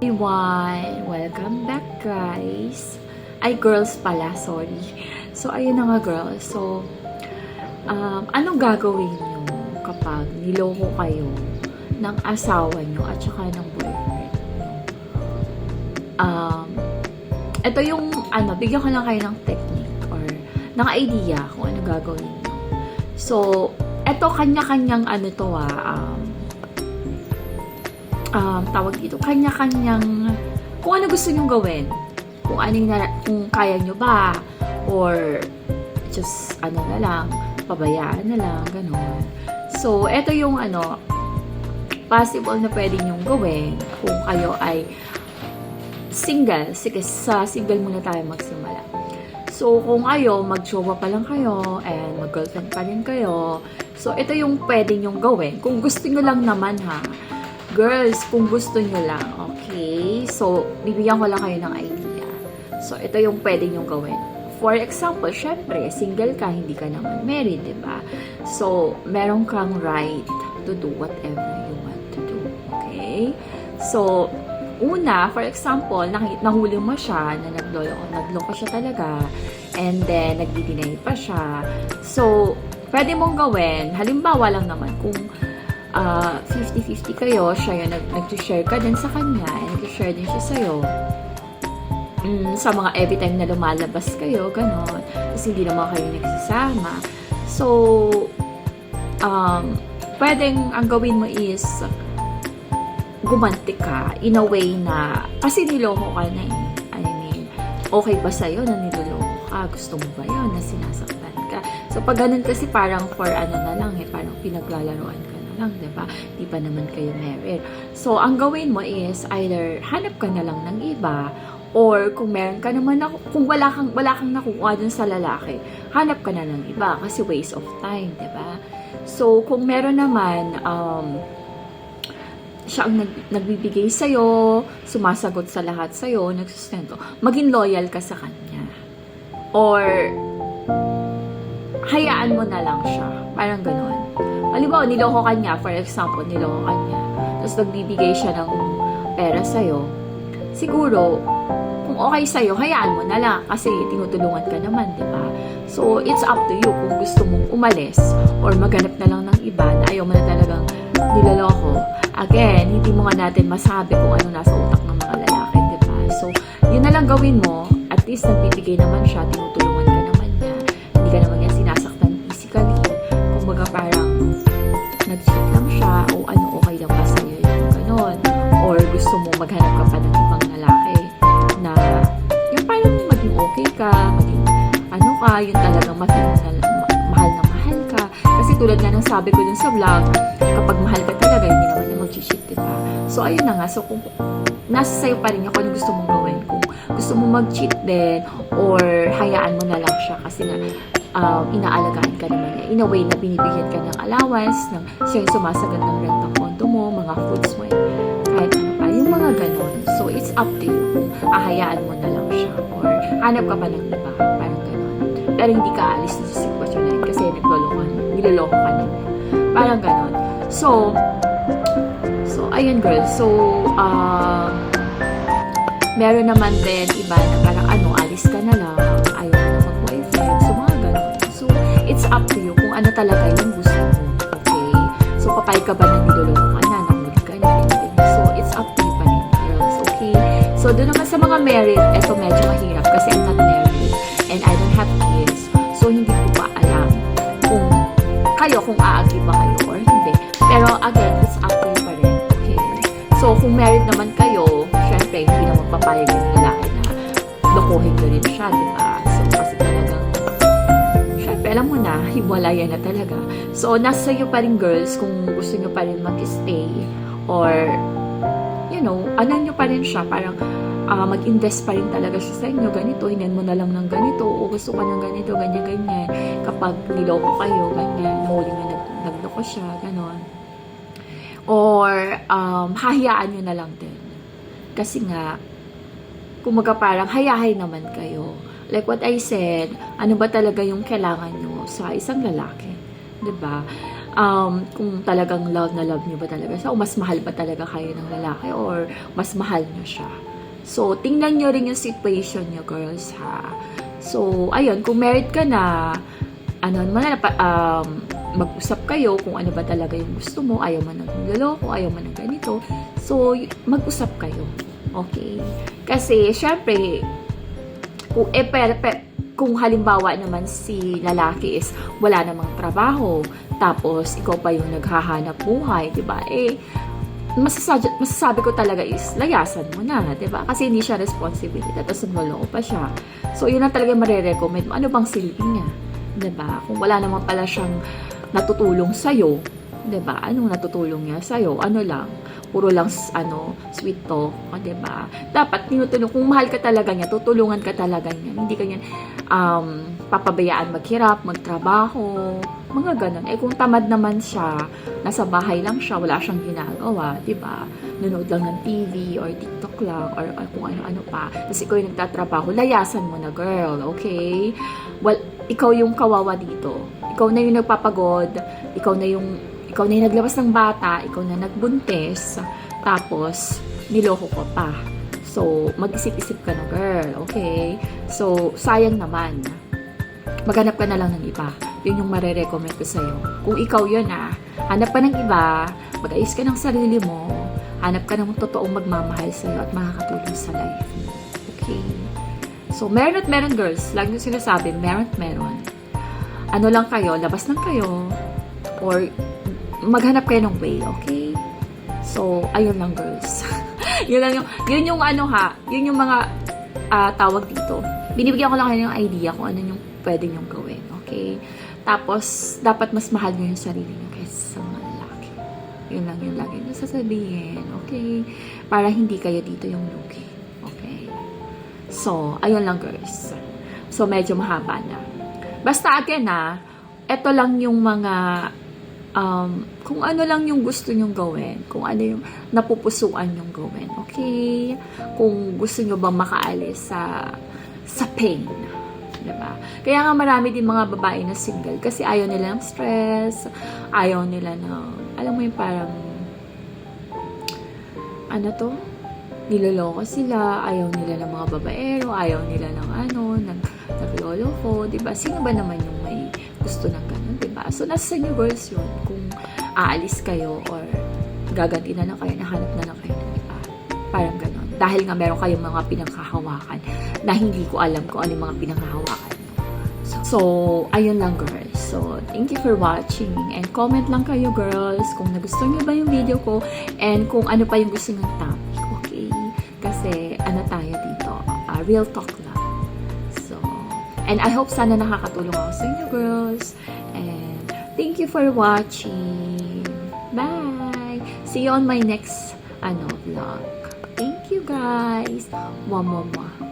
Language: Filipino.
Everyone, welcome back guys. Ay, girls pala, sorry. So, ayun na nga girls. So, anong gagawin nyo kapag niloko kayo ng asawa nyo at saka ng boyfriend nyo? Ito yung, bigyan ko lang kayo ng technique or ng idea kung ano gagawin nyo. So, ito kanya-kanyang tawag dito, kanya-kanyang kung ano gusto nyong gawin. Kung kaya nyo ba or just na lang, pabayaan na lang, gano'n. So, ito yung possible na pwede nyong gawin kung kayo ay single. Sige, sa single muna tayo magsimula. So, kung mag-jowa pa lang kayo and mag-girlfriend pa rin kayo, so, ito yung pwede nyong gawin. Kung gusto nyo lang naman girls, kung gusto nyo lang, okay? So, bibigyan ko lang kayo ng idea. So, ito yung pwede nyong gawin. For example, syempre, single ka, hindi ka naman married, diba? So, meron kang right to do whatever you want to do, okay? So, una, for example, nahuli mo siya na nagloko siya talaga, and then, nagdi-deny pa siya. So, pwede mong gawin, halimbawa lang naman, kung 50-50 kayo, siya yung nag-share ka din sa kanya, and nag-share din siya sa'yo. Sa mga every time na lumalabas kayo, ganon. Kasi hindi naman kayo nagsasama. So, pwedeng ang gawin mo is gumanti ka in a way na, kasi niloko ka na eh. I mean, okay ba sa'yo na niloloko ka? Gusto mo ba yun na sinasaktan ka? So, pag ganun kasi parang for na lang eh, parang pinaglalaroan ka lang, diba? Di pa naman kayo married. So, ang gawin mo is either hanap ka na lang ng iba, or kung meron ka naman kung wala kang nakukuha dun sa lalaki, hanap ka na ng iba kasi waste of time, diba? So, kung meron naman siya ang nagbibigay sa'yo, sumasagot sa lahat sa'yo, nagsustento, maging loyal ka sa kanya. Or hayaan mo na lang siya. Parang ganon. Halimbawa, niloko ka niya, for example, niloko ka niya, tapos nagbibigay siya ng pera sa'yo, siguro, kung okay sa'yo, hayaan mo na lang, kasi tinutulungan ka naman, di ba? So, it's up to you kung gusto mong umalis, or maghanap na lang ng iba, na ayaw mo na talagang niloloko. Again, hindi mo nga natin masabi kung ano nasa utak ng mga lalaki, di ba? So, yun na lang gawin mo, at least nagbibigay naman siya, tinutulungan ka naman niya, hindi ka naman niya sinasaktan physically, kumbaga parang nag-cheat lang siya o okay lang ba sa'yo yung ganon, or gusto mo maghanap ka pa ng ibang lalaki na yung parang maging okay ka, maging yung talagang mahal na mahal ka, kasi tulad nga ng sabi ko dun sa vlog, kapag mahal ka talaga hindi naman yung mag-cheat, diba? So ayun na nga, so kung nasa sa'yo pa rin kung ano gusto mong gawin, kung gusto mong mag-cheat din or hayaan mo na lang siya kasi nga inaalagaan ka naman niya. In a way na binibigyan ka ng allowance, siya yung sumasagot ng rent ng condo mo, mga foods mo, kahit ano pa, yung mga ganon. So, it's up to you kung ahayaan mo na lang siya or hanap ka pa ng iba, parang ganon. Pero hindi ka alis sa sitwasyon na yun kasi niloloko ka na. Parang ganon. So, ayun girls. So, meron naman din iba na parang alis ka na lang, ayaw na mag-boyfriend, so mga ganon. So, it's up to you kung ano talaga yung gusto mo. Okay? So, papayag ka ba na niloloko ka na, nahuli ka na, so, it's up to you pa rin, girls. Okay? So, doon naman sa mga married, eto medyo mahirap kasi I'm not married and I don't have kids. So, hindi ko pa alam kung a-agree ba kayo or hindi. Pero, again, it's up to you pa rin. Okay? So, kung married naman kayo, syempre, hindi naman papayag yung lalaki na lokohin nyo rin siya, diba? So, kasi talagang, syempre, alam mo na, hiwalayan na talaga. So, nasa iyo pa rin, girls, kung gusto nyo pa rin mag-stay or, nyo pa rin siya, parang mag-invest pa rin talaga siya sa inyo, ganito, hinan mo na lang ng ganito, o gusto ka ng ganito, ganyan-ganyan, kapag niloko kayo, ganyan, mauling na nagloko siya, ganon. Or, hahayaan nyo na lang din. Kasi nga, kumaga parang hayahay naman kayo. Like what I said, ano ba talaga yung kailangan nyo sa isang lalaki? 'Di ba? kung talagang love na love niyo ba talaga siya, o mas mahal ba talaga kayo ng lalaki, or mas mahal niyo siya. So, tingnan niyo rin yung situation niyo, girls, ha. So, ayun, kung married ka na, mag-usap kayo kung ano ba talaga yung gusto mo, ayaw man ng loloko, ayaw man ng ganito. So, mag-usap kayo. Okay? Kasi, syempre, kung halimbawa naman si lalaki is wala namang trabaho, tapos ikaw pa yung naghahanap buhay, di ba? Masasabi ko talaga is layasan mo na, di ba? Kasi hindi siya responsibility, tapos naloko pa siya. So, yun ang talaga marirecommend mo. Ano bang silbi niya? Di ba? Kung wala naman pala siyang natutulong sa'yo, di ba? Anong natutulong niya sa'yo? Ano lang? Puro lang, sweet talk, di ba? Dapat, tinutulong, kung mahal ka talaga niya, tutulungan ka talaga niya. Hindi ka niya, papabayaan maghirap, magtrabaho, mga ganun. Kung tamad naman siya, nasa bahay lang siya, wala siyang ginagawa, di ba? Nanood lang ng TV, or TikTok lang, or kung ano-ano pa. Tapos ikaw yung nagtatrabaho, layasan mo na, girl, okay? Well, ikaw yung kawawa dito. Ikaw na yung nagpapagod, ikaw na yung naglabas ng bata, ikaw na nagbuntis, tapos niloko ko pa. So, mag-isip-isip ka na, girl, okay? So, sayang naman. Maghanap ka na lang ng iba. Yun yung marirecommend ko sa'yo. Kung ikaw yun, hanap ka ng iba, mag-ayos ka ng sarili mo, hanap ka ng totoong magmamahal sa'yo at makakatulong sa life mo. Okay? So, meron at meron, girls. Lagi yung sinasabi, meron at meron. Ano lang kayo, labas lang kayo, or maghanap kayo ng way, okay? So, ayun lang, girls. yun yung mga tawag dito. Binibigyan ko lang kayo ng idea kung ano yung pwede nyong gawin, okay? Tapos, dapat mas mahal nyo yung sarili nyo kaysa sa mga lalaki. Yun lang yung lagi nyo sasabihin, okay? Para hindi kayo dito yung lugi, okay? So, ayun lang, girls. So, medyo mahaba na. Basta again, eto lang yung mga kung ano lang yung gusto nyong gawin, kung ano yung napupusuan nyong gawin, okay? Kung gusto nyo bang makaalis sa pain, diba? Kaya nga marami din mga babae na single kasi ayaw nila ng stress, ayaw nila ng, alam mo yung parang, niloloko sila, ayaw nila ng mga babaero, ayaw nila ng nagloloko, diba? Sino ba naman yung may gusto ng ganun, diba? So, nasa inyo, girls, yun. Kung aalis kayo or gaganti na lang kayo, nahanap na lang kayo ng iba. Parang ganun. Dahil nga meron kayong mga pinanghahawakan na hindi ko alam kung ano yung mga pinanghahawakan. So, ayun lang, girls. So, thank you for watching. And comment lang kayo, girls, kung nagustuhan nyo ba yung video ko and kung ano pa yung gusto ng topic, okay? Kasi, tayo dito? Real talk lang. So, and I hope sana nakakatulong ako sa inyo, girls. And thank you for watching. Bye! See you on my next vlog. Thank you, guys. Mwah, mwah, mwah.